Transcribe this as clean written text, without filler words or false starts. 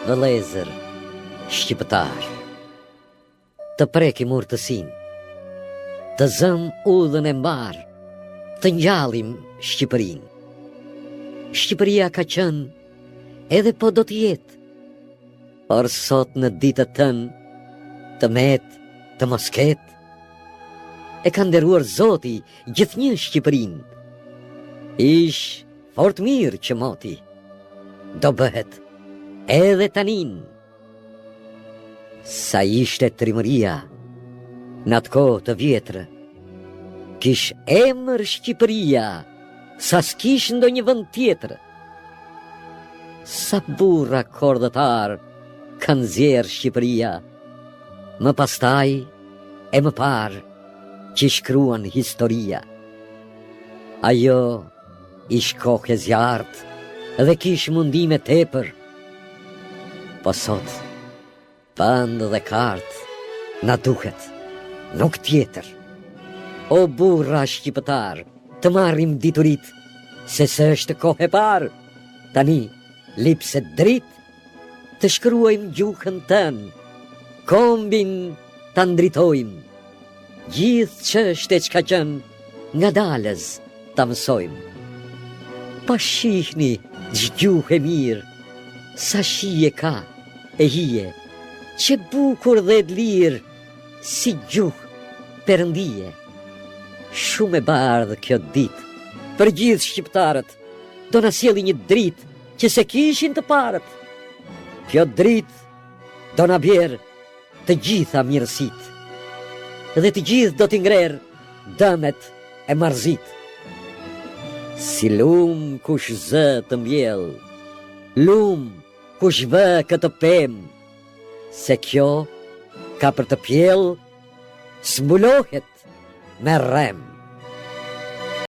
vëllezër shqiptar, të prekim urtësin, të zëm udhën e mbar, të ngjallim Shqipërin. Shqipëria ka qenë edhe po do t'jetë, por sot në ditët tënë të met, të mosket, e ka nderuar Zoti gjithnjë Shqipërin. Ish fort mirë që moti, do bëhet edhe tanin. Sa ishte trimëria në atë kohë të vjetrë, kish emër Shqipëria, sa s'kish ndonjë vend tjetër. Sa burra kordëtar kanë zjerë Shqipëria, më pastaj e më parë që shkruan historia. Ajo ish kohë e zjartë dhe kish mundime tepër, po sot pandë dhe kartë na duhet, nuk tjetër. O burra shqiptar, të marrim diturit, se s'është kohë e parë, tani lipse dritë, të shkruajmë gjuhën tënë, kombin të ndritojmë, gjithë çështje që ka qenë nga dalës ta mësojmë. Pa shihni gjuhë e mirë, sa shije ka e hije, që bukur dhe lirë, si gjuhë perëndije. Shumë e bardhë kjo ditë, për gjithë shqiptarët, do na sjellë një dritë që se kishin të parët. Kjo dritë do na bjerë të gjitha mirësitë, dhe të gjithë do t'i ngrerë dëmet e marrëzitë. Si lumë kush zë të mbjell, lumë kush vë këtë pemë, se kjo ka për të pjell, s'mbulohet me rem.